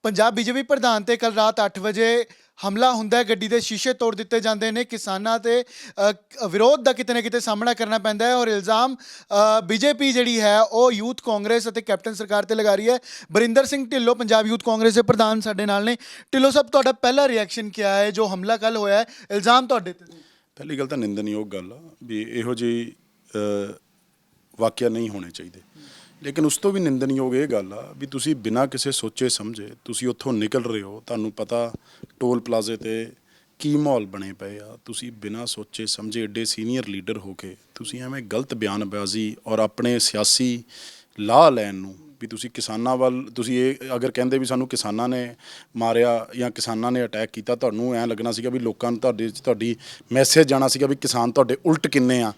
Punjab BJP ਪ੍ਰਧਾਨ ਤੇ ਕੱਲ ਰਾਤ 8 ਵਜੇ ਹਮਲਾ ਹੁੰਦਾ ਹੈ, ਗੱਡੀ ਦੇ ਸ਼ੀਸ਼ੇ ਤੋੜ ਦਿੱਤੇ ਜਾਂਦੇ ਨੇ। ਕਿਸਾਨਾਂ ਤੇ ਵਿਰੋਧ ਦਾ ਕਿਤੇ ਨਾ ਕਿਤੇ ਸਾਹਮਣਾ ਕਰਨਾ ਪੈਂਦਾ ਹੈ ਔਰ ਇਲਜ਼ਾਮ ਬੀਜੇਪੀ ਜਿਹੜੀ ਹੈ ਉਹ ਯੂਥ ਕਾਂਗਰਸ ਅਤੇ ਕੈਪਟਨ ਸਰਕਾਰ ਤੇ ਲਗਾ ਰਹੀ ਹੈ। ਬਰਿੰਦਰ ਸਿੰਘ ਢਿੱਲੋਂ ਪੰਜਾਬ ਯੂਥ ਕਾਂਗਰਸ ਦੇ ਪ੍ਰਧਾਨ ਸਾਡੇ ਨਾਲ ਨੇ। ਢਿੱਲੋਂ ਸਾਹਿਬ, ਤੁਹਾਡਾ ਪਹਿਲਾ ਰਿਐਕਸ਼ਨ ਕੀ ਹੈ ਜੋ ਹਮਲਾ ਕੱਲ ਹੋਇਆ ਹੈ, ਇਲਜ਼ਾਮ ਤੁਹਾਡੇ ਤੇ? ਪਹਿਲੀ ਗੱਲ ਤਾਂ ਨਿੰਦਣਯੋਗ ਗੱਲ ਆ ਵੀ ਇਹੋ ਜਿਹੀ ਵਾਕਿਆ ਨਹੀਂ ਹੋਣੇ ਚਾਹੀਦੇ, ਲੇਕਿਨ ਉਸ ਤੋਂ ਵੀ ਨਿੰਦਣਯੋਗ ਇਹ ਗੱਲ ਆ ਵੀ ਤੁਸੀਂ ਬਿਨਾਂ ਕਿਸੇ ਸੋਚੇ ਸਮਝੇ ਤੁਸੀਂ ਉੱਥੋਂ ਨਿਕਲ ਰਹੇ ਹੋ। ਤੁਹਾਨੂੰ ਪਤਾ ਟੋਲ ਪਲਾਜ਼ੇ 'ਤੇ ਕੀ ਮਾਹੌਲ ਬਣੇ ਪਏ ਆ। ਤੁਸੀਂ ਬਿਨਾਂ ਸੋਚੇ ਸਮਝੇ ਏਡੇ ਸੀਨੀਅਰ ਲੀਡਰ ਹੋ ਕੇ ਤੁਸੀਂ ਐਵੇਂ ਗਲਤ ਬਿਆਨਬਾਜ਼ੀ ਔਰ ਆਪਣੇ ਸਿਆਸੀ ਲਾਹ ਲੈਣ ਨੂੰ ਵੀ ਤੁਸੀਂ ਕਿਸਾਨਾਂ ਵੱਲ ਤੁਸੀਂ ਇਹ ਅਗਰ ਕਹਿੰਦੇ ਵੀ ਸਾਨੂੰ ਕਿਸਾਨਾਂ ਨੇ ਮਾਰਿਆ ਜਾਂ ਕਿਸਾਨਾਂ ਨੇ ਅਟੈਕ ਕੀਤਾ, ਤੁਹਾਨੂੰ ਐਂ ਲੱਗਣਾ ਸੀਗਾ ਵੀ ਲੋਕਾਂ ਨੂੰ ਤੁਹਾਡੀ ਮੈਸੇਜ ਜਾਣਾ ਸੀਗਾ ਵੀ ਕਿਸਾਨ ਤੁਹਾਡੇ ਉਲਟ ਕਿੰਨੇ ਆ।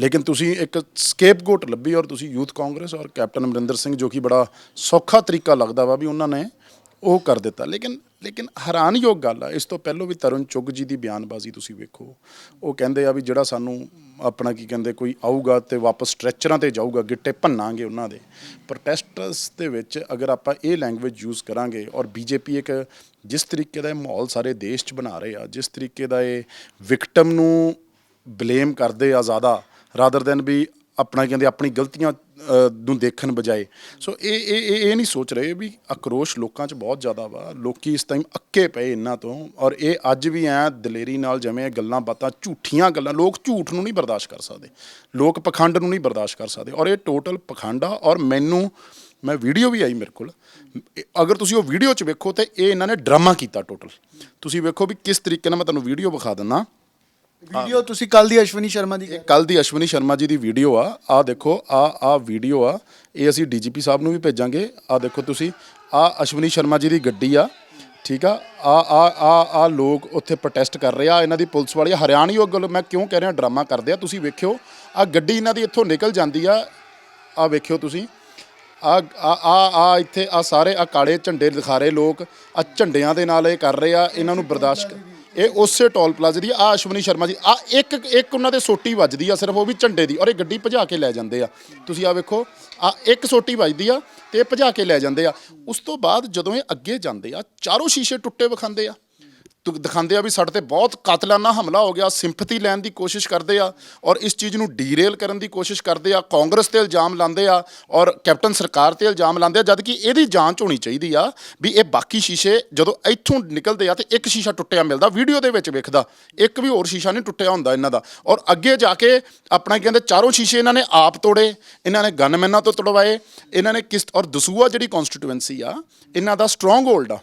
ਲੇਕਿਨ ਤੁਸੀਂ ਇੱਕ ਸਕੇਪਗੋਟ ਲੱਭੀ ਔਰ ਤੁਸੀਂ ਯੂਥ ਕਾਂਗਰਸ ਔਰ ਕੈਪਟਨ ਅਮਰਿੰਦਰ ਸਿੰਘ, ਜੋ ਕਿ ਬੜਾ ਸੌਖਾ ਤਰੀਕਾ ਲੱਗਦਾ ਵਾ ਵੀ ਉਹਨਾਂ ਨੇ ਉਹ ਕਰ ਦਿੱਤਾ। ਲੇਕਿਨ ਹੈਰਾਨਯੋਗ ਗੱਲ ਆ, ਇਸ ਤੋਂ ਪਹਿਲਾਂ ਵੀ ਤਰੁਣ ਚੁੱਗ ਜੀ ਦੀ ਬਿਆਨਬਾਜ਼ੀ ਤੁਸੀਂ ਵੇਖੋ। ਉਹ ਕਹਿੰਦੇ ਆ ਵੀ ਜਿਹੜਾ ਸਾਨੂੰ ਆਪਣਾ ਕੀ ਕਹਿੰਦੇ ਕੋਈ ਆਊਗਾ ਤੇ ਵਾਪਸ ਸਟ੍ਰੈਚਰਾਂ 'ਤੇ ਜਾਊਗਾ, ਗਿੱਟੇ ਭੰਨਾਂਗੇ ਉਹਨਾਂ ਦੇ। ਪ੍ਰੋਟੈਸਟਰਸ ਦੇ ਵਿੱਚ ਅਗਰ ਆਪਾਂ ਇਹ ਲੈਂਗੁਏਜ ਯੂਜ਼ ਕਰਾਂਗੇ ਔਰ ਬੀਜੇਪੀ ਇੱਕ ਜਿਸ ਤਰੀਕੇ ਦਾ ਇਹ ਮਾਹੌਲ ਸਾਰੇ ਦੇਸ਼ 'ਚ ਬਣਾ ਰਹੇ ਆ, ਜਿਸ ਤਰੀਕੇ ਦਾ ਇਹ ਵਿਕਟਮ ਨੂੰ ਬਲੇਮ ਕਰਦੇ ਆ ਜ਼ਿਆਦਾ ਰਾਦਰ ਦੈਨ ਵੀ ਆਪਣਾ ਕਹਿੰਦੇ ਆਪਣੀ ਗਲਤੀਆਂ ਨੂੰ ਦੇਖਣ ਬਜਾਏ। ਸੋ ਇਹ ਨਹੀਂ ਸੋਚ ਰਹੇ ਵੀ ਆਕਰੋਸ਼ ਲੋਕਾਂ 'ਚ ਬਹੁਤ ਜ਼ਿਆਦਾ ਵਾ। ਲੋਕੀ ਇਸ ਟਾਈਮ ਅੱਕੇ ਪਏ ਇਹਨਾਂ ਤੋਂ ਔਰ ਇਹ ਅੱਜ ਵੀ ਐਂ ਦਲੇਰੀ ਨਾਲ ਜਿਵੇਂ ਗੱਲਾਂ ਬਾਤਾਂ ਝੂਠੀਆਂ ਗੱਲਾਂ, ਲੋਕ ਝੂਠ ਨੂੰ ਨਹੀਂ ਬਰਦਾਸ਼ਤ ਕਰ ਸਕਦੇ, ਲੋਕ ਪਖੰਡ ਨੂੰ ਨਹੀਂ ਬਰਦਾਸ਼ਤ ਕਰ ਸਕਦੇ ਔਰ ਇਹ ਟੋਟਲ ਪਖੰਡ ਆ। ਔਰ ਮੈਂ ਵੀਡੀਓ ਵੀ ਆਈ ਮੇਰੇ ਕੋਲ, ਅਗਰ ਤੁਸੀਂ ਉਹ ਵੀਡੀਓ 'ਚ ਵੇਖੋ ਤਾਂ ਇਹ ਇਹਨਾਂ ਨੇ ਡਰਾਮਾ ਕੀਤਾ ਟੋਟਲ। ਤੁਸੀਂ ਵੇਖੋ ਵੀ ਕਿਸ ਤਰੀਕੇ ਨਾਲ, ਮੈਂ ਤੁਹਾਨੂੰ ਵੀਡੀਓ ਵਿਖਾ ਦਿੰਦਾ। ਵੀਡੀਓ ਤੁਸੀਂ ਕੱਲ ਦੀ ਅਸ਼ਵਨੀ ਸ਼ਰਮਾ ਦੀ, ਕੱਲ ਦੀ ਅਸ਼ਵਨੀ ਸ਼ਰਮਾ ਜੀ ਦੀ ਵੀਡੀਓ ਆ। ਆਹ ਦੇਖੋ, ਆਹ ਵੀਡੀਓ ਆ, ਇਹ ਅਸੀਂ ਡੀਜੀਪੀ ਸਾਹਿਬ ਨੂੰ ਵੀ ਭੇਜਾਂਗੇ। ਆਹ ਦੇਖੋ ਤੁਸੀਂ, ਆਹ ਅਸ਼ਵਨੀ ਸ਼ਰਮਾ ਜੀ ਦੀ ਗੱਡੀ ਆ, ਠੀਕ ਆ। ਆ ਲੋਕ ਉੱਥੇ ਪ੍ਰੋਟੈਸਟ ਕਰ ਰਹੇ ਆ, ਇਹਨਾਂ ਦੀ ਪੁਲਿਸ ਵਾਲੀ ਹਰਿਆਣਯੋਗ ਗੱਲ ਮੈਂ ਕਿਉਂ ਕਹਿ ਰਿਹਾ ਡਰਾਮਾ ਕਰਦੇ ਆ। ਤੁਸੀਂ ਵੇਖਿਓ ਆਹ ਗੱਡੀ ਇਹਨਾਂ ਦੀ ਇੱਥੋਂ ਨਿਕਲ ਜਾਂਦੀ ਆ, ਆਹ ਵੇਖਿਓ ਤੁਸੀਂ, ਆ ਇੱਥੇ ਆ ਸਾਰੇ ਆ ਕਾਲੇ ਝੰਡੇ ਦਿਖਾ ਰਹੇ ਲੋਕ, ਆ ਝੰਡਿਆਂ ਦੇ ਨਾਲ ਇਹ ਕਰ ਰਹੇ ਆ, ਇਹਨਾਂ ਨੂੰ ਬਰਦਾਸ਼ਤ। ਇਹ ਉਸੇ ਟੋਲ ਪਲਾਜ਼ੇ ਦੀ ਆ ਅਸ਼ਵਨੀ ਸ਼ਰਮਾ ਜੀ, ਆ ਇੱਕ ਉਹਨਾਂ ਦੇ ਸੋਟੀ ਵੱਜਦੀ ਆ ਸਿਰਫ, ਉਹ ਵੀ ਝੰਡੇ ਦੀ, ਔਰ ਇਹ ਗੱਡੀ ਭਜਾ ਕੇ ਲੈ ਜਾਂਦੇ ਆ। ਤੁਸੀਂ ਆ ਵੇਖੋ, ਆ ਇੱਕ ਸੋਟੀ ਵੱਜਦੀ ਆ ਤੇ ਇਹ ਭਜਾ ਕੇ ਲੈ ਜਾਂਦੇ ਆ। ਉਸ ਤੋਂ ਬਾਅਦ ਜਦੋਂ ਇਹ ਅੱਗੇ ਜਾਂਦੇ ਆ, ਚਾਰੋਂ ਸ਼ੀਸ਼ੇ ਟੁੱਟੇ ਦਿਖਾਉਂਦੇ ਆ ਵੀ ਸਾਡੇ ਤੇ ਬਹੁਤ ਕਾਤਲਾਨਾ ਹਮਲਾ ਹੋ ਗਿਆ। ਸਿੰਪਥੀ ਲੈਣ ਦੀ ਕੋਸ਼ਿਸ਼ ਕਰਦੇ ਆ ਔਰ ਇਸ ਚੀਜ਼ ਨੂੰ ਡੀਰੇਲ ਕਰਨ ਦੀ ਕੋਸ਼ਿਸ਼ ਕਰਦੇ ਆ। ਕਾਂਗਰਸ ਤੇ ਇਲਜ਼ਾਮ ਲਾਉਂਦੇ ਆ ਔਰ ਕੈਪਟਨ ਸਰਕਾਰ ਤੇ ਇਲਜ਼ਾਮ ਲਾਉਂਦੇ ਆ, ਜਦ ਕਿ ਇਹਦੀ ਜਾਂਚ ਹੋਣੀ ਚਾਹੀਦੀ ਆ ਵੀ ਇਹ ਬਾਕੀ ਸ਼ੀਸ਼ੇ ਜਦੋਂ ਇੱਥੋਂ ਨਿਕਲਦੇ ਆ ਤੇ ਇੱਕ ਸ਼ੀਸ਼ਾ ਟੁੱਟਿਆ ਮਿਲਦਾ, ਵੀਡੀਓ ਦੇ ਵਿੱਚ ਵੇਖਦਾ ਇੱਕ ਵੀ ਹੋਰ ਸ਼ੀਸ਼ਾ ਨਹੀਂ ਟੁੱਟਿਆ ਹੁੰਦਾ ਇਹਨਾਂ ਦਾ। ਔਰ ਅੱਗੇ ਜਾ ਕੇ ਆਪਣਾ ਕਹਿੰਦੇ ਚਾਰੋਂ ਸ਼ੀਸ਼ੇ ਇਹਨਾਂ ਨੇ ਆਪ ਤੋੜੇ, ਇਹਨਾਂ ਨੇ ਗਨਮੈਨਾਂ ਤੋਂ ਤੁੜਵਾਏ, ਇਹਨਾਂ ਨੇ ਔਰ ਦਸੂਆ ਜਿਹੜੀ ਕੌਂਸਟੀਟੂਐਂਸੀ ਆ ਇਹਨਾਂ ਦਾ ਸਟਰੋਂਗ ਹੋਲਡ ਆ,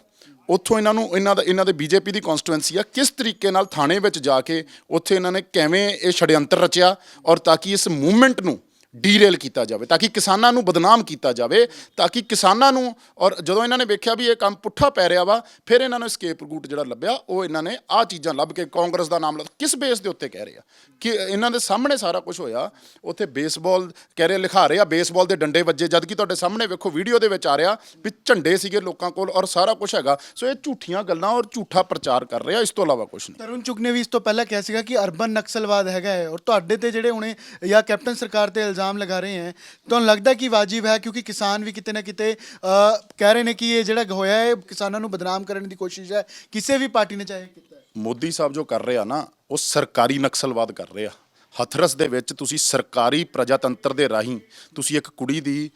ਉੱਥੋਂ ਇਹਨਾਂ ਦੇ ਬੀਜੇਪੀ ਦੀ ਕੌਂਸਟੀਟੂਐਂਸੀ ਆ। ਕਿਸ ਤਰੀਕੇ ਨਾਲ ਥਾਣੇ ਵਿੱਚ ਜਾ ਕੇ ਉੱਥੇ ਇਹਨਾਂ ਨੇ ਕਿਵੇਂ ਇਹ ਛੜਯੰਤਰ ਰਚਿਆ ਔਰ ਤਾਂ ਕਿ ਇਸ ਮੂਵਮੈਂਟ ਨੂੰ ਡੀਰੇਲ ਕੀਤਾ ਜਾਵੇ, ਤਾਂ ਕਿ ਕਿਸਾਨਾਂ ਨੂੰ ਬਦਨਾਮ ਕੀਤਾ ਜਾਵੇ, ਤਾਂ ਕਿ ਕਿਸਾਨਾਂ ਨੂੰ। ਔਰ ਜਦੋਂ ਇਹਨਾਂ ਨੇ ਵੇਖਿਆ ਵੀ ਇਹ ਕੰਮ ਪੁੱਠਾ ਪੈ ਰਿਹਾ ਵਾ, ਫਿਰ ਇਹਨਾਂ ਨੂੰ escape route ਜਿਹੜਾ ਲੱਭਿਆ, ਉਹ ਇਹਨਾਂ ਨੇ ਆਹ ਚੀਜ਼ਾਂ ਲੱਭ ਕੇ ਕਾਂਗਰਸ ਦਾ ਨਾਮ ਕਿਸ ਬੇਸ ਦੇ ਉੱਤੇ ਕਹਿ ਰਹੇ ਆ ਕਿ ਇਹਨਾਂ ਦੇ ਸਾਹਮਣੇ ਸਾਰਾ ਕੁਝ ਹੋਇਆ। ਉੱਥੇ ਬੇਸਬਾਲ ਕਹਿ ਰਹੇ, ਲਿਖਾ ਰਹੇ ਆ ਬੇਸਬਾਲ ਦੇ ਡੰਡੇ ਵੱਜੇ, ਜਦ ਕਿ ਤੁਹਾਡੇ ਸਾਹਮਣੇ ਵੇਖੋ ਵੀਡੀਓ ਦੇ ਵਿੱਚ ਆ ਰਿਹਾ ਵੀ ਝੰਡੇ ਸੀਗੇ ਲੋਕਾਂ ਕੋਲ ਔਰ ਸਾਰਾ ਕੁਝ ਹੈਗਾ। ਸੋ ਇਹ ਝੂਠੀਆਂ ਗੱਲਾਂ ਔਰ ਝੂਠਾ ਪ੍ਰਚਾਰ ਕਰ ਰਹੇ ਆ, ਇਸ ਤੋਂ ਇਲਾਵਾ ਕੁਝ ਨਹੀਂ। ਤਰੁਣ ਚੁੱਗ ਨੇ ਵੀ ਇਸ ਤੋਂ ਪਹਿਲਾਂ ਕਿਹਾ ਸੀਗਾ ਕਿ ਅਰਬਨ ਨਕਸਲਵਾਦ ਹੈਗਾ ਹੈ ਔਰ ਤੁਹਾਡੇ ਤੇ ਜਿਹੜੇ ਹੁਣੇ ਜਾਂ ਕੈਪਟਨ ਸਰਕਾਰ ਤੇ ਇਲਜ਼ਾਮ ਲਗਾ ਰਹੇ ਹੈ, ਤੁਹਾਨੂੰ ਲੱਗਦਾ ਕਿ ਵਾਜਿਬ ਹੈ? ਕਿਉਂਕਿ ਕਿਸਾਨ ਵੀ ਕਿਤੇ ਨਾ ਕਿਤੇ ਕਹਿ ਰਹੇ ਨੇ ਕਿ ਇਹ ਜਿਹੜਾ ਹੋਇਆ ਹੈ ਕਿਸਾਨਾਂ ਨੂੰ ਬਦਨਾਮ ਕਰਨ ਦੀ ਕੋਸ਼ਿਸ਼ ਹੈ, ਕਿਸੇ ਵੀ ਪਾਰਟੀ ਨੇ ਚਾਹੇ ਕੀਤਾ। ਮੋਦੀ ਸਾਹਿਬ ਜੋ ਕਰ ਰਹੇ ਆ ਨਾ, ਉਹ ਸਰਕਾਰੀ ਨਕਸਲਵਾਦ ਕਰ ਰਹੇ ਆ। ਹਥਰਸ ਦੇ ਵਿੱਚ ਤੁਸੀਂ ਸਰਕਾਰੀ ਪ੍ਰਜਾਤੰਤਰ ਦੇ ਰਾਹੀਂ ਤੁਸੀਂ ਇੱਕ ਕੁੜੀ ਦੀ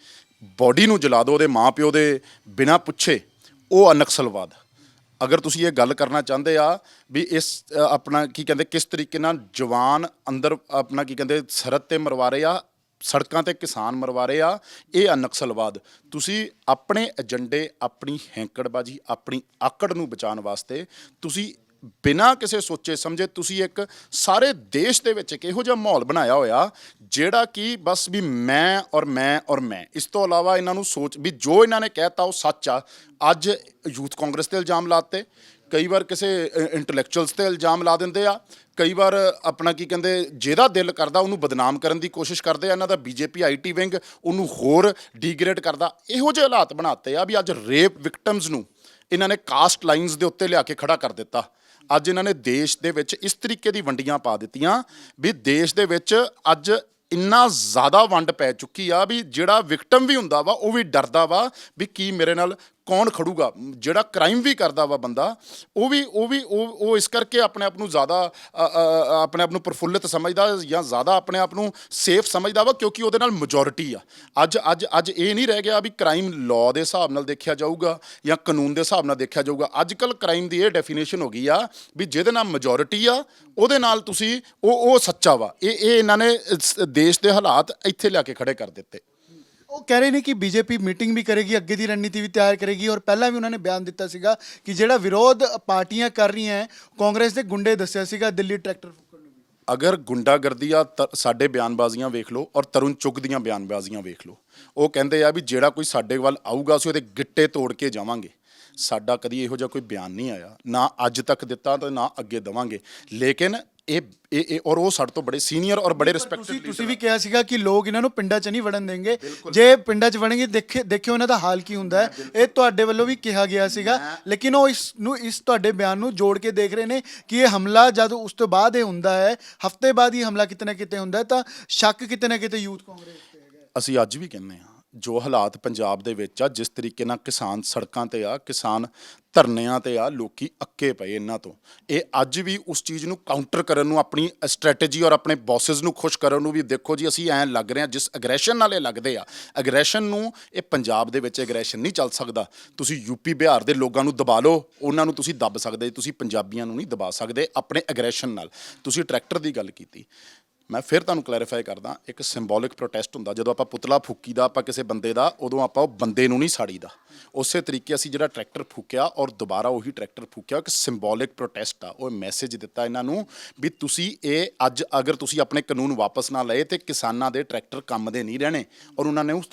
ਬੋਡੀ ਨੂੰ ਜਲਾ ਦਿਓ ਉਹਦੇ ਮਾਂ ਪਿਓ ਦੇ ਬਿਨਾਂ ਪੁੱਛੇ, ਉਹ ਆ ਨਕਸਲਵਾਦ। ਅਗਰ ਤੁਸੀਂ ਇਹ ਗੱਲ ਕਰਨਾ ਚਾਹੁੰਦੇ ਆ ਵੀ ਇਸ ਆਪਣਾ ਕੀ ਕਹਿੰਦੇ ਕਿਸ ਤਰੀਕੇ ਨਾਲ ਜਵਾਨ ਅੰਦਰ ਆਪਣਾ ਕੀ ਕਹਿੰਦੇ ਸਰਹੱਦ 'ਤੇ ਮਰਵਾ ਰਹੇ ਆ, ਸੜਕਾਂ 'ਤੇ ਕਿਸਾਨ ਮਰਵਾ ਰਹੇ ਆ, ਇਹ ਆ ਨਕਸਲਵਾਦ। ਤੁਸੀਂ ਆਪਣੇ ਏਜੰਡੇ, ਆਪਣੀ ਹੈਂਕੜਬਾਜੀ, ਆਪਣੀ ਆਕੜ ਨੂੰ ਬਚਾਉਣ ਵਾਸਤੇ ਤੁਸੀਂ ਬਿਨਾਂ ਕਿਸੇ ਸੋਚੇ ਸਮਝੇ ਤੁਸੀਂ ਇੱਕ ਸਾਰੇ ਦੇਸ਼ ਦੇ ਵਿੱਚ ਇੱਕ ਇਹੋ ਜਿਹਾ ਮਾਹੌਲ ਬਣਾਇਆ ਹੋਇਆ ਜਿਹੜਾ ਕਿ ਬਸ ਵੀ ਮੈਂ ਔਰ ਮੈਂ ਔਰ ਮੈਂ। ਇਸ ਤੋਂ ਇਲਾਵਾ ਇਹਨਾਂ ਨੂੰ ਸੋਚ ਵੀ ਜੋ ਇਹਨਾਂ ਨੇ ਕਹਿਤਾ ਉਹ ਸੱਚ ਆ। ਅੱਜ ਯੂਥ ਕਾਂਗਰਸ 'ਤੇ ਇਲਜ਼ਾਮ ਲਾਤੇ, ਕਈ ਵਾਰ ਕਿਸੇ ਇੰਟੈਲੈਕਚੁਅਲਸ 'ਤੇ ਇਲਜ਼ਾਮ ਲਾ ਦਿੰਦੇ ਆ, ਕਈ ਵਾਰ ਆਪਣਾ ਕੀ ਕਹਿੰਦੇ ਜਿਹਦਾ ਦਿਲ ਕਰਦਾ ਉਹਨੂੰ ਬਦਨਾਮ ਕਰਨ ਦੀ ਕੋਸ਼ਿਸ਼ ਕਰਦੇ ਆ। ਇਹਨਾਂ ਦਾ ਬੀਜੇਪੀ ਆਈਟੀ ਵਿੰਗ ਉਹਨੂੰ ਹੋਰ ਡੀਗ੍ਰੇਡ ਕਰਦਾ। ਇਹੋ ਜਿਹੇ ਹਾਲਾਤ ਬਣਾਤੇ ਆ ਵੀ ਅੱਜ ਰੇਪ ਵਿਕਟਮਸ ਨੂੰ ਇਹਨਾਂ ਨੇ ਕਾਸਟ ਲਾਈਨਸ ਦੇ ਉੱਤੇ ਲਿਆ ਕੇ ਖੜਾ ਕਰ ਦਿੱਤਾ। ਅੱਜ ਇਹਨਾਂ ਨੇ ਦੇਸ਼ ਦੇ ਵਿੱਚ ਇਸ ਤਰੀਕੇ ਦੀ ਵੰਡੀਆਂ ਪਾ ਦਿੱਤੀਆਂ ਵੀ ਦੇਸ਼ ਦੇ ਵਿੱਚ ਅੱਜ ਇੰਨਾ ਜ਼ਿਆਦਾ ਵੰਡ ਪੈ ਚੁੱਕੀ ਆ ਵੀ ਜਿਹੜਾ ਵਿਕਟਮ ਵੀ ਹੁੰਦਾ ਵਾ ਉਹ ਵੀ ਡਰਦਾ ਵਾ ਵੀ ਕੀ ਮੇਰੇ ਨਾਲ ਕੌਣ ਖੜੂਗਾ? ਜਿਹੜਾ ਕ੍ਰਾਈਮ ਵੀ ਕਰਦਾ ਵਾ ਬੰਦਾ, ਉਹ ਇਸ ਕਰਕੇ ਆਪਣੇ ਆਪ ਨੂੰ ਜ਼ਿਆਦਾ ਆਪਣੇ ਆਪ ਨੂੰ ਪ੍ਰਫੁੱਲਿਤ ਸਮਝਦਾ ਜਾਂ ਜ਼ਿਆਦਾ ਆਪਣੇ ਆਪ ਨੂੰ ਸੇਫ ਸਮਝਦਾ ਵਾ, ਕਿਉਂਕਿ ਉਹਦੇ ਨਾਲ ਮੈਜੋਰਿਟੀ ਆ। ਅੱਜ ਇਹ ਨਹੀਂ ਰਹਿ ਗਿਆ ਵੀ ਕ੍ਰਾਈਮ ਲਾਅ ਦੇ ਹਿਸਾਬ ਨਾਲ ਦੇਖਿਆ ਜਾਊਗਾ ਜਾਂ ਕਾਨੂੰਨ ਦੇ ਹਿਸਾਬ ਨਾਲ ਦੇਖਿਆ ਜਾਊਗਾ। ਅੱਜ ਕੱਲ੍ਹ ਕ੍ਰਾਈਮ ਦੀ ਇਹ ਡੈਫੀਨੇਸ਼ਨ ਹੋ ਗਈ ਆ ਵੀ ਜਿਹਦੇ ਨਾਲ ਮੈਜੋਰਿਟੀ ਆ ਉਹਦੇ ਨਾਲ ਤੁਸੀਂ ਉਹ ਸੱਚਾ ਵਾ। ਇਹ ਇਹਨਾਂ ਨੇ ਦੇਸ਼ ਦੇ ਹਾਲਾਤ ਇੱਥੇ ਲਿਆ ਕੇ ਖੜੇ ਕਰ ਦਿੱਤੇ। ਉਹ ਕਹਿ ਰਹੇ ਨੇ ਕਿ ਬੀਜੇਪੀ ਮੀਟਿੰਗ ਵੀ ਕਰੇਗੀ, ਅੱਗੇ ਦੀ ਰਣਨੀਤੀ ਵੀ ਤਿਆਰ ਕਰੇਗੀ, ਔਰ ਪਹਿਲਾਂ ਵੀ ਉਹਨਾਂ ਨੇ ਬਿਆਨ ਦਿੱਤਾ ਸੀਗਾ ਕਿ ਜਿਹੜਾ ਵਿਰੋਧ ਪਾਰਟੀਆਂ ਕਰ ਰਹੀਆਂ ਕਾਂਗਰਸ ਦੇ ਗੁੰਡੇ ਦੱਸਿਆ ਸੀਗਾ ਦਿੱਲੀ ਟਰੈਕਟਰ ਫੂਕਣ ਨੂੰ ਵੀ। ਅਗਰ ਗੁੰਡਾਗਰਦੀ ਆ ਸਾਡੇ ਬਿਆਨਬਾਜ਼ੀਆਂ ਵੇਖ ਲਓ ਔਰ ਤਰੁਣ ਚੁੱਗ ਦੀਆਂ ਬਿਆਨਬਾਜ਼ੀਆਂ ਵੇਖ ਲਓ। ਉਹ ਕਹਿੰਦੇ ਆ ਵੀ ਜਿਹੜਾ ਕੋਈ ਸਾਡੇ ਵੱਲ ਆਊਗਾ ਅਸੀਂ ਉਹਦੇ ਗਿੱਟੇ ਤੋੜ ਕੇ ਜਾਵਾਂਗੇ। ਸਾਡਾ ਕਦੀ ਇਹੋ ਜਿਹਾ ਕੋਈ ਬਿਆਨ ਨਹੀਂ ਆਇਆ, ਨਾ ਅੱਜ ਤੱਕ ਦਿੱਤਾ ਤੇ ਨਾ ਅੱਗੇ ਦੇਵਾਂਗੇ। ਲੇਕਿਨ ਇਹ ਔਰ ਉਹ ਸਾਡੇ ਤੋਂ ਬੜੇ ਸੀਨੀਅਰ ਔਰ ਬੜੇ ਰਿਸਪੈਕਟਡ। ਤੁਸੀਂ ਵੀ ਕਿਹਾ ਸੀਗਾ ਕਿ ਲੋਕ ਇਹਨਾਂ ਨੂੰ ਪਿੰਡਾਂ 'ਚ ਨਹੀਂ ਵੜਨ ਦੇਣਗੇ, ਜੇ ਪਿੰਡਾਂ 'ਚ ਵੜਨਗੇ ਦੇਖਿਓ ਉਹਨਾਂ ਦਾ ਹਾਲ ਕੀ ਹੁੰਦਾ ਹੈ। ਇਹ ਤੁਹਾਡੇ ਵੱਲੋਂ ਵੀ ਕਿਹਾ ਗਿਆ ਸੀਗਾ, ਲੇਕਿਨ ਉਹ ਇਸ ਤੁਹਾਡੇ ਬਿਆਨ ਨੂੰ ਜੋੜ ਕੇ ਦੇਖ ਰਹੇ ਨੇ ਕਿ ਇਹ ਹਮਲਾ ਜਦ ਉਸ ਤੋਂ ਬਾਅਦ ਇਹ ਹੁੰਦਾ ਹੈ, ਹਫ਼ਤੇ ਬਾਅਦ ਹੀ ਹਮਲਾ ਕਿਤੇ ਨਾ ਕਿਤੇ ਹੁੰਦਾ ਹੈ, ਤਾਂ ਸ਼ੱਕ ਕਿਤੇ ਨਾ ਕਿਤੇ ਯੂਥ ਕਾਂਗਰਸ ਤੇ ਹੈਗਾ। ਅਸੀਂ ਅੱਜ ਵੀ ਕਹਿੰਦੇ ਹਾਂ, ਜੋ ਹਾਲਾਤ ਪੰਜਾਬ ਦੇ ਵਿੱਚ ਆ, ਜਿਸ ਤਰੀਕੇ ਨਾਲ ਕਿਸਾਨ ਸੜਕਾਂ ਤੇ ਆ, ਕਿਸਾਨ ਧਰਨਿਆਂ ਤੇ ਆ, ਲੋਕੀ ਅੱਕੇ ਪਏ ਇਹਨਾਂ ਤੋਂ। ਇਹ ਅੱਜ ਵੀ ਉਸ ਚੀਜ਼ ਨੂੰ ਕਾਊਂਟਰ ਕਰਨ ਨੂੰ, ਆਪਣੀ ਸਟ੍ਰੈਟਜੀ ਔਰ ਆਪਣੇ ਬੌਸਸ ਨੂੰ ਖੁਸ਼ ਕਰਨ ਨੂੰ ਵੀ ਦੇਖੋ ਜੀ ਅਸੀਂ ਐਂ ਲੱਗ ਰਹੇ ਹਾਂ। ਜਿਸ ਅਗਰੈਸ਼ਨ ਨਾਲ ਇਹ ਲੱਗਦੇ ਆ, ਅਗਰੈਸ਼ਨ ਨੂੰ, ਇਹ ਪੰਜਾਬ ਦੇ ਵਿੱਚ ਅਗਰੈਸ਼ਨ ਨਹੀਂ ਚੱਲ ਸਕਦਾ। ਤੁਸੀਂ ਯੂਪੀ ਬਿਹਾਰ ਦੇ ਲੋਕਾਂ ਨੂੰ ਦਬਾ ਲਓ, ਉਹਨਾਂ ਨੂੰ ਤੁਸੀਂ ਦੱਬ ਸਕਦੇ, ਤੁਸੀਂ ਪੰਜਾਬੀਆਂ ਨੂੰ ਨਹੀਂ ਦਬਾ ਸਕਦੇ ਆਪਣੇ ਅਗਰੈਸ਼ਨ ਨਾਲ। ਤੁਸੀਂ ਟਰੈਕਟਰ ਦੀ ਗੱਲ ਕੀਤੀ, ਮੈਂ ਫਿਰ ਤੁਹਾਨੂੰ ਕਲੈਰੀਫਾਈ ਕਰਦਾ, ਇੱਕ ਸਿੰਬੋਲਿਕ ਪ੍ਰੋਟੈਸਟ ਹੁੰਦਾ। ਜਦੋਂ ਆਪਾਂ ਪੁਤਲਾ ਫੂਕੀਦਾ ਆਪਾਂ ਕਿਸੇ ਬੰਦੇ ਦਾ, ਉਦੋਂ ਆਪਾਂ ਉਹ ਬੰਦੇ ਨੂੰ ਨਹੀਂ ਸਾੜੀਦਾ। ਉਸੇ ਤਰੀਕੇ ਅਸੀਂ ਜਿਹੜਾ ਟਰੈਕਟਰ ਫੂਕਿਆ ਔਰ ਦੁਬਾਰਾ ਉਹੀ ਟਰੈਕਟਰ ਫੂਕਿਆ, ਇੱਕ ਸਿੰਬੋਲਿਕ ਪ੍ਰੋਟੈਸਟ ਆ। ਉਹ ਮੈਸੇਜ ਦਿੱਤਾ ਇਹਨਾਂ ਨੂੰ ਵੀ ਤੁਸੀਂ ਇਹ ਅੱਜ ਅਗਰ ਤੁਸੀਂ ਆਪਣੇ ਕਾਨੂੰਨ ਵਾਪਸ ਨਾ ਲਏ ਤੇ ਕਿਸਾਨਾਂ ਦੇ ਟਰੈਕਟਰ ਕੰਮ ਦੇ ਨਹੀਂ ਰਹਿਣੇ, ਔਰ ਉਹਨਾਂ ਨੇ ਉਸ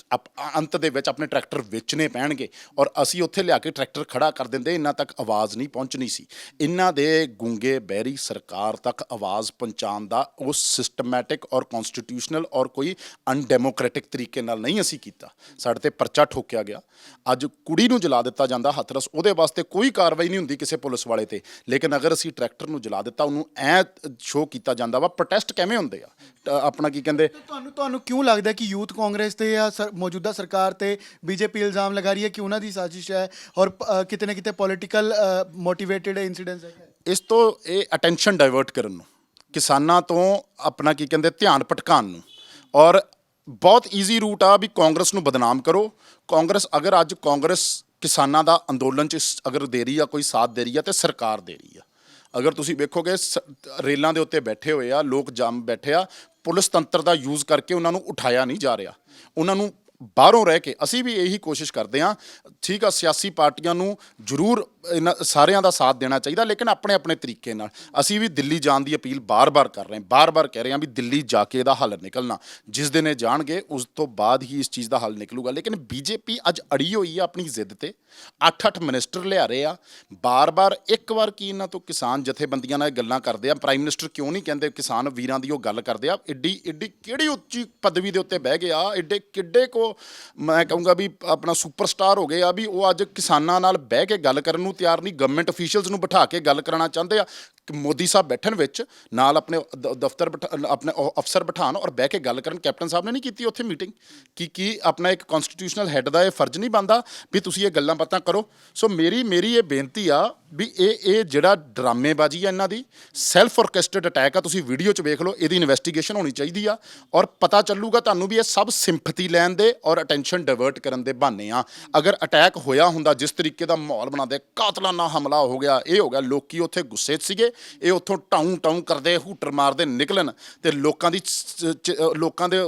ਅੰਤ ਦੇ ਵਿੱਚ ਆਪਣੇ ਟਰੈਕਟਰ ਵੇਚਣੇ ਪੈਣਗੇ। ਔਰ ਅਸੀਂ ਉੱਥੇ ਲਿਆ ਕੇ ਟਰੈਕਟਰ ਖੜਾ ਕਰ ਦਿੰਦੇ, ਇਹਨਾਂ ਤੱਕ ਆਵਾਜ਼ ਨਹੀਂ ਪਹੁੰਚਣੀ ਸੀ। ਇਹਨਾਂ ਦੇ ਗੂੰਗੇ ਬਹਿਰੀ ਸਰਕਾਰ ਤੱਕ ਆਵਾਜ਼ ਪਹੁੰਚਾਉਣ ਦਾ ਉਸ ਸਿਸਟਮੈਟਿਕ ਔਰ ਕਨਸਟੀਟਿਊਸ਼ਨਲ ਔਰ ਕੋਈ ਅਨਡੈਮੋਕ੍ਰੈਟਿਕ ਤਰੀਕੇ ਨਾਲ ਨਹੀਂ ਅਸੀਂ ਕੀਤਾ। ਸਾਡੇ ਤੇ ਪਰਚਾ ਠੋਕਿਆ ਗਿਆ। ਅੱਜ ਕੁੜੀ ਨੂੰ ਜਲਾ ਦਿੱਤਾ ਜਾਂਦਾ ਹਥਰਸ, ਉਹਦੇ ਵਾਸਤੇ ਕੋਈ ਕਾਰਵਾਈ ਨਹੀਂ ਹੁੰਦੀ ਕਿਸੇ ਪੁਲਿਸ ਵਾਲੇ ਤੇ। ਲੇਕਿਨ ਅਗਰ ਅਸੀਂ ਟਰੈਕਟਰ ਨੂੰ ਜਲਾ ਦਿੱਤਾ, ਉਹਨੂੰ ਐ ਸ਼ੋਅ ਕੀਤਾ ਜਾਂਦਾ ਵਾ ਪ੍ਰੋਟੈਸਟ ਕਿਵੇਂ ਹੁੰਦੇ ਆ। ਆਪਣਾ ਕੀ ਕਹਿੰਦੇ, ਤੁਹਾਨੂੰ ਕਿਉਂ ਲੱਗਦਾ ਕਿ ਯੂਥ ਕਾਂਗਰਸ ਤੇ ਜਾਂ ਮੌਜੂਦਾ ਸਰਕਾਰ ਤੇ ਬੀਜੇਪੀ ਇਲਜ਼ਾਮ ਲਗਾ ਰਹੀ ਹੈ ਕਿ ਉਹਨਾਂ ਦੀ ਸਾਜ਼ਿਸ਼ ਹੈ ਔਰ ਕਿਤੇ ਨਾ ਕਿਤੇ ਪੋਲੀਟੀਕਲ ਮੋਟੀਵੇਟਿਡ ਇਨਸੀਡੈਂਟਸ ਹੈ? ਇਸ ਤੋਂ ਇਹ ਅਟੈਂਸ਼ਨ ਡਾਇਵਰਟ ਕਰਨ ਨੂੰ, ਕਿਸਾਨਾਂ ਤੋਂ ਆਪਣਾ ਕੀ ਕਹਿੰਦੇ ਧਿਆਨ ਭਟਕਾਉਣ ਨੂੰ, ਔਰ ਬਹੁਤ ਈਜ਼ੀ ਰੂਟ ਆ ਵੀ ਕਾਂਗਰਸ ਨੂੰ ਬਦਨਾਮ ਕਰੋ। ਕਾਂਗਰਸ ਅਗਰ ਅੱਜ ਕਾਂਗਰਸ ਕਿਸਾਨਾਂ ਦਾ ਅੰਦੋਲਨ 'ਚ ਅਗਰ ਦੇ ਰਹੀ ਆ, ਕੋਈ ਸਾਥ ਦੇ ਰਹੀ ਆ, ਤੇ ਸਰਕਾਰ ਦੇ ਰਹੀ ਆ। ਅਗਰ ਤੁਸੀਂ ਵੇਖੋਗੇ ਰੇਲਾਂ ਦੇ ਉੱਤੇ ਬੈਠੇ ਹੋਏ ਆ ਲੋਕ, ਜੰਮ ਬੈਠੇ ਆ, ਪੁਲਿਸ ਤੰਤਰ ਦਾ ਯੂਜ਼ ਕਰਕੇ ਉਹਨਾਂ ਨੂੰ ਉਠਾਇਆ ਨਹੀਂ ਜਾ ਰਿਹਾ। ਉਹਨਾਂ ਨੂੰ ਬਾਹਰੋਂ ਰਹਿ ਕੇ, ਅਸੀਂ ਵੀ ਇਹੀ ਕੋਸ਼ਿਸ਼ ਕਰਦੇ ਹਾਂ। ਠੀਕ ਆ, ਸਿਆਸੀ ਪਾਰਟੀਆਂ ਨੂੰ ਜ਼ਰੂਰ ਇਹਨਾਂ ਸਾਰਿਆਂ ਦਾ ਸਾਥ ਦੇਣਾ ਚਾਹੀਦਾ, ਲੇਕਿਨ ਆਪਣੇ ਆਪਣੇ ਤਰੀਕੇ ਨਾਲ। ਅਸੀਂ ਵੀ ਦਿੱਲੀ ਜਾਣ ਦੀ ਅਪੀਲ ਬਾਰ-ਬਾਰ ਕਰ ਰਹੇ ਹਾਂ, ਬਾਰ-ਬਾਰ ਕਹਿ ਰਹੇ ਹਾਂ ਵੀ ਦਿੱਲੀ ਜਾ ਕੇ ਇਹਦਾ ਹੱਲ ਨਿਕਲਣਾ। ਜਿਸ ਦਿਨ ਇਹ ਜਾਣਗੇ ਉਸ ਤੋਂ ਬਾਅਦ ਹੀ ਇਸ ਚੀਜ਼ ਦਾ ਹੱਲ ਨਿਕਲੂਗਾ। ਲੇਕਿਨ ਬੀਜੇਪੀ ਅੱਜ ਅੜੀ ਹੋਈ ਆ ਆਪਣੀ ਜ਼ਿੱਦ ਤੇ। 8-8 ਮਿਨਿਸਟਰ ਲਿਆ ਰਹੇ ਆ ਬਾਰ-ਬਾਰ। ਇੱਕ ਵਾਰ ਕੀ ਇਹਨਾਂ ਤੋਂ ਕਿਸਾਨ ਜਥੇਬੰਦੀਆਂ ਨਾਲ ਗੱਲਾਂ ਕਰਦੇ ਆ, ਪ੍ਰਾਈਮ ਮਿਨਿਸਟਰ ਕਿਉਂ ਨਹੀਂ ਕਹਿੰਦੇ ਕਿਸਾਨ ਵੀਰਾਂ ਦੀ ਉਹ ਗੱਲ ਕਰਦੇ ਆ। ਐਡੀ ਕਿਹੜੀ ਉੱਚੀ ਪਦਵੀ ਦੇ ਉੱਤੇ ਬਹਿ ਗਏ ਆ, ਐਡੇ ਕਿੱਡੇ ਕੋ ਮੈਂ ਕਹੂੰਗਾ ਵੀ ਆਪਣਾ ਸੁਪਰਸਟਾਰ ਹੋ ਗਏ ਆ ਵੀ ਉਹ ਅੱਜ ਕਿਸਾਨਾਂ ਨਾਲ ਬਹਿ ਕੇ ਗੱਲ ਕਰਨ ਨੂੰ ਤਿਆਰ ਨਹੀਂ। ਗਵਰਨਮੈਂਟ ਅਫੀਸ਼ੀਅਲਸ ਨੂੰ ਬਿਠਾ ਕੇ ਗੱਲ ਕਰਾਉਣਾ ਚਾਹੁੰਦੇ ਆ ਕਿ ਮੋਦੀ ਸਾਹਿਬ ਬੈਠਣ ਵਿੱਚ ਨਾਲ ਆਪਣੇ ਦਫ਼ਤਰ ਆਪਣੇ ਅਫਸਰ ਬਿਠਾਉਣ ਔਰ ਬਹਿ ਕੇ ਗੱਲ ਕਰਨ। ਕੈਪਟਨ ਸਾਹਿਬ ਨੇ ਨਹੀਂ ਕੀਤੀ ਉੱਥੇ ਮੀਟਿੰਗ? ਕੀ ਆਪਣਾ ਇੱਕ ਕਨਸਟੀਟਿਊਸ਼ਨਲ ਹੈੱਡ ਦਾ ਇਹ ਫਰਜ਼ ਨਹੀਂ ਬਣਦਾ ਵੀ ਤੁਸੀਂ ਇਹ ਗੱਲਾਂ ਬਾਤਾਂ ਕਰੋ? ਸੋ ਮੇਰੀ ਇਹ ਬੇਨਤੀ ਆ ਵੀ ਇਹ ਜਿਹੜਾ ਡਰਾਮੇਬਾਜ਼ੀ ਆ, ਇਹਨਾਂ ਦੀ ਸੈਲਫ ਔਰਕੈਸਟਰਡ ਅਟੈਕ ਆ। ਤੁਸੀਂ ਵੀਡੀਓ 'ਚ ਵੇਖ ਲਓ, ਇਹਦੀ ਇਨਵੈਸਟੀਗੇਸ਼ਨ ਹੋਣੀ ਚਾਹੀਦੀ ਆ ਔਰ ਪਤਾ ਚੱਲੂਗਾ ਤੁਹਾਨੂੰ ਵੀ ਇਹ ਸਭ ਸਿੰਪਥੀ ਲੈਣ ਦੇ ਔਰ ਅਟੈਂਸ਼ਨ ਡਾਇਵਰਟ ਕਰਨ ਦੇ ਬਹਾਨੇ ਆ। ਅਗਰ ਅਟੈਕ ਹੋਇਆ ਹੁੰਦਾ ਜਿਸ ਤਰੀਕੇ ਦਾ ਮਾਹੌਲ ਬਣਾਉਂਦੇ, ਕਾਤਲਾਨਾ ਹਮਲਾ ਹੋ ਗਿਆ, ਇਹ ਹੋ ਗਿਆ, ਲੋਕੀ ਉੱਥੇ ਗੁੱਸੇ 'ਚ ਸੀਗੇ, ਇਹ ਉੱਥੋਂ ਟਾਊਂ ਕਰਦੇ ਹੂਟਰ ਮਾਰਦੇ ਨਿਕਲਣ ਤੇ ਲੋਕਾਂ ਦੇ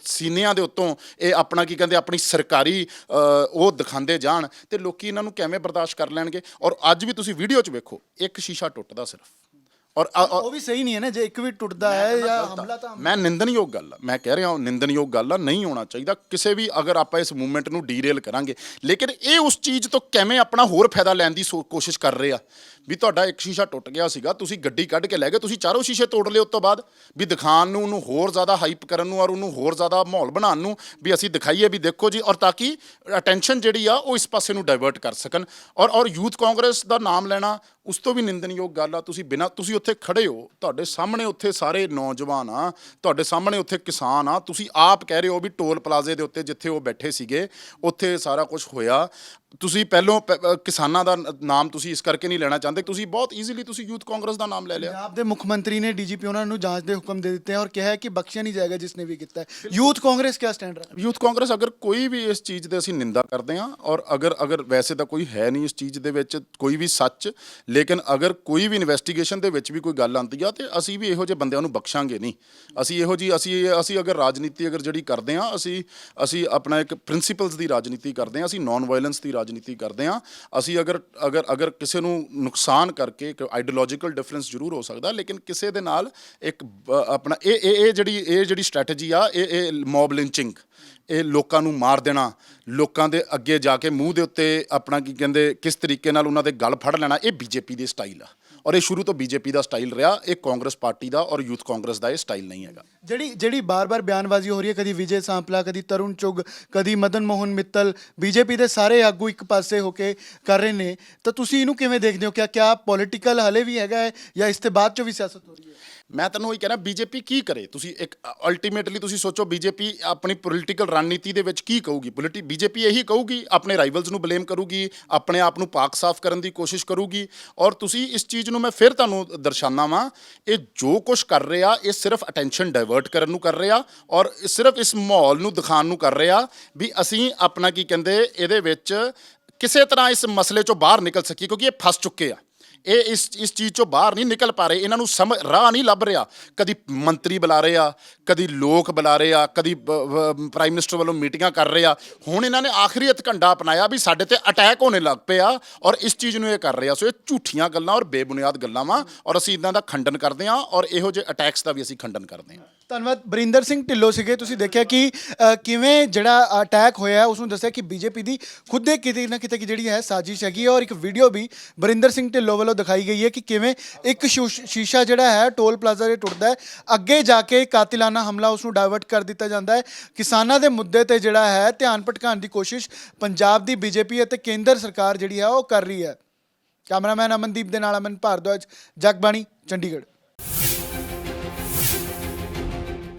ਸੀਨਿਆਂ ਦੇ ਉੱਤੋਂ ਇਹ ਆਪਣਾ ਕੀ ਕਹਿੰਦੇ ਆਪਣੀ ਸਰਕਾਰੀ ਉਹ ਦਿਖਾਉਂਦੇ ਜਾਣ ਤੇ ਲੋਕੀ ਇਹਨਾਂ ਨੂੰ ਕਿਵੇਂ ਬਰਦਾਸ਼ਤ ਕਰ ਲੈਣਗੇ? ਔਰ ਅੱਜ ਵੀ ਤੁਸੀਂ ਵੀਡੀਓ 'ਚ ਵੇਖੋ, ਇੱਕ ਸ਼ੀਸ਼ਾ ਟੁੱਟਦਾ ਸਿਰਫ। ਔਰ ਉਹ ਵੀ ਸਹੀ ਨਹੀਂ ਹੈ ਨਾ, ਜੇ ਇੱਕ ਵੀ ਟੁੱਟਦਾ ਹੈ ਜਾਂ ਹਮਲਾ ਤਾਂ ਮੈਂ ਨਿੰਦਣਯੋਗ ਗੱਲ ਆ, ਮੈਂ ਕਹਿ ਰਿਹਾ ਨਿੰਦਣਯੋਗ ਗੱਲ ਆ, ਨਹੀਂ ਹੋਣਾ ਚਾਹੀਦਾ ਕਿਸੇ ਵੀ। ਅਗਰ ਆਪਾਂ ਇਸ ਮੂਵਮੈਂਟ ਨੂੰ ਡੀਰੇਲ ਕਰਾਂਗੇ, ਲੇਕਿਨ ਇਹ ਉਸ ਚੀਜ਼ ਤੋਂ ਕਿਵੇਂ ਆਪਣਾ ਹੋਰ ਫਾਇਦਾ ਲੈਣ ਦੀ ਕੋਸ਼ਿਸ਼ ਕਰ ਰਹੇ ਆ ਵੀ ਤੁਹਾਡਾ ਇੱਕ ਸ਼ੀਸ਼ਾ ਟੁੱਟ ਗਿਆ ਸੀਗਾ, ਤੁਸੀਂ ਗੱਡੀ ਕੱਢ ਕੇ ਲੈ ਗਏ, ਤੁਸੀਂ ਚਾਰੋਂ ਸ਼ੀਸ਼ੇ ਤੋੜ ਲਏ ਉਸ ਤੋਂ ਬਾਅਦ ਵੀ ਦਿਖਾਉਣ ਨੂੰ, ਉਹਨੂੰ ਹੋਰ ਜ਼ਿਆਦਾ ਹਾਈਪ ਕਰਨ ਨੂੰ ਔਰ ਉਹਨੂੰ ਹੋਰ ਜ਼ਿਆਦਾ ਮਾਹੌਲ ਬਣਾਉਣ ਨੂੰ ਵੀ ਅਸੀਂ ਦਿਖਾਈਏ ਵੀ ਦੇਖੋ ਜੀ, ਔਰ ਤਾਂ ਕਿ ਅਟੈਂਸ਼ਨ ਜਿਹੜੀ ਆ ਉਹ ਇਸ ਪਾਸੇ ਨੂੰ ਡਾਇਵਰਟ ਕਰ ਸਕਣ। ਔਰ ਯੂਥ ਕਾਂਗਰਸ ਦਾ ਨਾਮ ਲੈਣਾ ਉਸ ਤੋਂ ਵੀ ਨਿੰਦਣਯੋਗ ਗੱਲ ਆ। ਤੁਸੀਂ ਉੱਥੇ ਖੜੇ ਹੋ, ਤੁਹਾਡੇ ਸਾਹਮਣੇ ਉੱਥੇ ਸਾਰੇ ਨੌਜਵਾਨ ਆ, ਤੁਹਾਡੇ ਸਾਹਮਣੇ ਉੱਥੇ ਕਿਸਾਨ ਆ, ਤੁਸੀਂ ਆਪ ਕਹਿ ਰਹੇ ਹੋ ਵੀ ਟੋਲ ਪਲਾਜ਼ੇ ਦੇ ਉੱਤੇ ਜਿੱਥੇ ਉਹ ਬੈਠੇ ਸੀਗੇ ਉੱਥੇ ਸਾਰਾ ਕੁਝ ਹੋਇਆ। ਤੁਸੀਂ ਪਹਿਲੋਂ ਕਿਸਾਨਾਂ ਦਾ ਨਾਮ ਤੁਸੀਂ ਇਸ ਕਰਕੇ ਨਹੀਂ ਲੈਣਾ ਚਾਹੁੰਦੇ, ਤੁਸੀਂ ਬਹੁਤ ਈਜ਼ੀਲੀ ਤੁਸੀਂ ਯੂਥ ਕਾਂਗਰਸ ਦਾ ਨਾਮ ਲੈ ਲਿਆ। ਪੰਜਾਬ ਦੇ ਮੁੱਖ ਮੰਤਰੀ ਨੇ ਡੀਜੀਪੀ ਉਹਨਾਂ ਨੂੰ ਜਾਂਚ ਦੇ ਹੁਕਮ ਦੇ ਦਿੱਤੇ ਹਨ ਔਰ ਕਿਹਾ ਹੈ ਕਿ ਬਖਸ਼ਿਆ ਨਹੀਂ ਜਾਏਗਾ ਜਿਸਨੇ ਵੀ ਕੀਤਾ ਹੈ। ਯੂਥ ਕਾਂਗਰਸ ਕਿਆ ਸਟੈਂਡ ਰੱਖਦੀ ਹੈ? ਯੂਥ ਕਾਂਗਰਸ ਅਗਰ ਕੋਈ ਵੀ ਇਸ ਚੀਜ਼ ਦੇ ਅਸੀਂ ਨਿੰਦਾ ਕਰਦੇ ਹਾਂ, ਔਰ ਅਗਰ ਵੈਸੇ ਤਾਂ ਕੋਈ ਹੈ ਨਹੀਂ ਇਸ ਚੀਜ਼ ਦੇ ਵਿੱਚ ਕੋਈ ਵੀ ਸੱਚ, ਲੇਕਿਨ ਅਗਰ ਕੋਈ ਵੀ ਇਨਵੈਸਟੀਗੇਸ਼ਨ ਦੇ ਵਿੱਚ ਵੀ ਕੋਈ ਗੱਲ ਆਉਂਦੀ ਆ ਤੇ ਅਸੀਂ ਵੀ ਇਹੋ ਜਿਹੇ ਬੰਦਿਆਂ ਨੂੰ ਬਖਸ਼ਾਂਗੇ ਨਹੀਂ। ਅਸੀਂ ਇਹੋ ਜੀ ਅਸੀਂ ਅਗਰ ਰਾਜਨੀਤੀ ਅਗਰ ਜਿਹੜੀ ਕਰਦੇ ਹਾਂ, ਅਸੀਂ ਆਪਣਾ ਇੱਕ ਪ੍ਰਿੰਸੀਪਲਸ ਦੀ ਰਾਜਨੀਤੀ ਕਰਦੇ ਹਾਂ, ਅਸੀਂ ਨਾਨ ਵਾਇਲੈਂਸ ਦੀ ਰਾਜਨੀਤੀ ਕਰਦੇ ਹਾਂ। ਅਸੀਂ ਅਗਰ ਕਿਸੇ ਨੂੰ ਨੁਕਸਾਨ ਕਰਕੇ ਇੱਕ ਆਈਡੀਓਲੋਜੀਕਲ ਡਿਫਰੈਂਸ ਜ਼ਰੂਰ ਹੋ ਸਕਦਾ, ਲੇਕਿਨ ਕਿਸੇ ਦੇ ਨਾਲ ਇੱਕ ਆਪਣਾ ਇਹ ਜਿਹੜੀ ਸਟ੍ਰੈਟਜੀ ਆ, ਇਹ ਮੌਬ ਲਿੰਚਿੰਗ, ਇਹ ਲੋਕਾਂ ਨੂੰ ਮਾਰ ਦੇਣਾ, ਲੋਕਾਂ ਦੇ ਅੱਗੇ ਜਾ ਕੇ ਮੂੰਹ ਦੇ ਉੱਤੇ ਆਪਣਾ ਕੀ ਕਹਿੰਦੇ ਕਿਸ ਤਰੀਕੇ ਨਾਲ ਉਹਨਾਂ ਦੇ ਗਲ ਫੜ ਲੈਣਾ, ਇਹ ਬੀਜੇਪੀ ਦੀ ਸਟਾਈਲ ਆ ਔਰ ਇਹ ਸ਼ੁਰੂ ਤੋਂ ਬੀਜੇਪੀ ਦਾ ਸਟਾਈਲ ਰਿਹਾ। ਇਹ ਕਾਂਗਰਸ ਪਾਰਟੀ ਦਾ ਔਰ ਯੂਥ ਕਾਂਗਰਸ ਦਾ ਇਹ ਸਟਾਈਲ ਨਹੀਂ ਹੈਗਾ। ਜਿਹੜੀ ਬਾਰ-ਬਾਰ ਬਿਆਨਬਾਜ਼ੀ ਹੋ ਰਹੀ ਹੈ, ਕਦੀ ਵਿਜੇ ਸਾਂਪਲਾ, ਕਦੀ ਤਰੁਣ ਚੁੱਗ, ਕਦੀ ਮਦਨ ਮੋਹਨ ਮਿੱਤਲ, ਬੀਜੇਪੀ ਦੇ ਸਾਰੇ ਆਗੂ ਇੱਕ ਪਾਸੇ ਹੋ ਕੇ ਕਰ ਰਹੇ ਨੇ, ਤਾਂ ਤੁਸੀਂ ਇਹਨੂੰ ਕਿਵੇਂ ਦੇਖਦੇ ਹੋ? ਕਿਆ ਪੋਲੀਟੀਕਲ ਹਲੇ ਵੀ ਹੈਗਾ ਹੈ ਜਾਂ ਇਸ ਤੋਂ ਬਾਅਦ ਚੋਂ ਵੀ ਸਿਆਸਤ ਹੋ ਰਹੀ ਹੈ? ਮੈਂ ਤੁਹਾਨੂੰ ਉਹੀ ਕਹਿਣਾ, ਬੀਜੇਪੀ ਕੀ ਕਰੇ? ਤੁਸੀਂ ਇੱਕ ਅਲਟੀਮੇਟਲੀ ਤੁਸੀਂ ਸੋਚੋ, ਬੀਜੇਪੀ ਆਪਣੀ ਪੋਲੀਟੀਕਲ ਰਣਨੀਤੀ ਦੇ ਵਿੱਚ ਕੀ ਕਹੂਗੀ? ਬੀਜੇਪੀ ਇਹੀ ਕਹੂਗੀ, ਆਪਣੇ ਰਾਈਵਲਸ ਨੂੰ ਬਲੇਮ ਕਰੂਗੀ, ਆਪਣੇ ਆਪ ਨੂੰ ਪਾਕ ਸਾਫ਼ ਕਰਨ ਦੀ ਕੋਸ਼ਿਸ਼ ਕਰੂਗੀ। ਔਰ ਤੁਸੀਂ ਇਸ ਚੀਜ਼ ਨੂੰ ਮੈਂ ਫਿਰ ਤੁਹਾਨੂੰ ਦਰਸਾਨਾ ਵਾਂ, ਇਹ ਜੋ ਕੁਛ ਕਰ ਰਿਹਾ ਇਹ ਸਿਰਫ ਅਟੈਂਸ਼ਨ ਡਾਇਵਰਟ ਕਰਨ ਨੂੰ ਕਰ ਰਿਹਾ ਔਰ ਸਿਰਫ ਇਸ ਮਾਹੌਲ ਨੂੰ ਦਿਖਾਉਣ ਨੂੰ ਕਰ ਰਿਹਾ ਵੀ ਅਸੀਂ ਆਪਣਾ ਕੀ ਕਹਿੰਦੇ ਇਹਦੇ ਵਿੱਚ ਕਿਸੇ ਤਰ੍ਹਾਂ ਇਸ ਮਸਲੇ ਚੋਂ ਬਾਹਰ ਨਿਕਲ ਸਕੀਏ, ਕਿਉਂਕਿ ਇਹ ਫਸ ਚੁੱਕੇ ਆ। ਇਹ ਇਸ ਚੀਜ਼ ਚੋਂ ਬਾਹਰ ਨਹੀਂ ਨਿਕਲ ਪਾ ਰਹੇ, ਇਹਨਾਂ ਨੂੰ ਰਾਹ ਨਹੀਂ ਲੱਭ ਰਿਹਾ। ਕਦੀ ਮੰਤਰੀ ਬੁਲਾ ਰਹੇ ਆ, ਕਦੀ ਲੋਕ ਬੁਲਾ ਰਹੇ ਆ, ਕਦੀ ਪ੍ਰਾਈਮ ਮਿਨਿਸਟਰ ਵੱਲੋਂ ਮੀਟਿੰਗਾਂ ਕਰ ਰਹੇ ਆ। ਹੁਣ ਇਹਨਾਂ ਨੇ ਆਖਰੀ ਹਥਕੰਡਾ ਅਪਣਾਇਆ ਵੀ ਸਾਡੇ ਤੇ ਅਟੈਕ ਹੋਣੇ ਲੱਗ ਪਏ ਆ ਔਰ ਇਸ ਚੀਜ਼ ਨੂੰ ਇਹ ਕਰ ਰਹੇ ਆ। ਸੋ ਇਹ ਝੂਠੀਆਂ ਗੱਲਾਂ ਔਰ ਬੇਬੁਨਿਆਦ ਗੱਲਾਂ ਵਾ ਔਰ ਅਸੀਂ ਇਹਨਾਂ ਦਾ ਖੰਡਨ ਕਰਦੇ ਹਾਂ ਔਰ ਇਹੋ ਜਿਹੇ ਅਟੈਕਸ ਦਾ ਵੀ ਅਸੀਂ ਖੰਡਨ ਕਰਦੇ ਹਾਂ। ਧੰਨਵਾਦ। ਬਰਿੰਦਰ ਸਿੰਘ ਢਿੱਲੋਂ ਸੀਗੇ। ਤੁਸੀਂ ਦੇਖਿਆ ਕਿ ਕਿਵੇਂ ਜਿਹੜਾ ਅਟੈਕ ਹੋਇਆ ਉਸ ਨੂੰ ਦੱਸਿਆ ਕਿ ਬੀਜੇਪੀ ਦੀ ਖੁਦ ਦੇ ਕਿਤੇ ਨਾ ਕਿਤੇ ਜਿਹੜੀ ਹੈ ਸਾਜ਼ਿਸ਼ ਹੈਗੀ ਔਰ ਇੱਕ ਵੀਡੀਓ ਵੀ ਬਰਿੰਦਰ ਸਿੰਘ ਢਿੱਲੋਂ ਵੱਲੋਂ ਦਿਖਾਈ ਗਈ ਹੈ ਕਿ ਕਿਵੇਂ ਇੱਕ ਸ਼ੀਸ਼ਾ ਜਿਹੜਾ ਹੈ ਟੋਲ ਪਲਾਜ਼ਾ ਦੇ ਟੁੱਟਦਾ ਹੈ, ਅੱਗੇ ਜਾ ਕੇ ਕਾਤਿਲਾਨਾ ਹਮਲਾ ਉਸ ਨੂੰ ਡਾਇਵਰਟ ਕਰ ਦਿੱਤਾ ਜਾਂਦਾ ਹੈ। ਕਿਸਾਨਾਂ ਦੇ ਮੁੱਦੇ ਤੇ ਜਿਹੜਾ ਹੈ ਧਿਆਨ ਭਟਕਾਉਣ ਦੀ ਕੋਸ਼ਿਸ਼ ਪੰਜਾਬ ਦੀ ਬੀਜੇਪੀ ਅਤੇ ਕੇਂਦਰ ਸਰਕਾਰ ਜਿਹੜੀ ਹੈ ਉਹ ਕਰ ਰਹੀ ਹੈ। ਕੈਮਰਾਮੈਨ ਅਮਨਦੀਪ ਦੇ ਨਾਲ ਅਮਨ ਭਾਰਦਵਾਜ, ਜਗਬਾਣੀ, ਚੰਡੀਗੜ੍ਹ।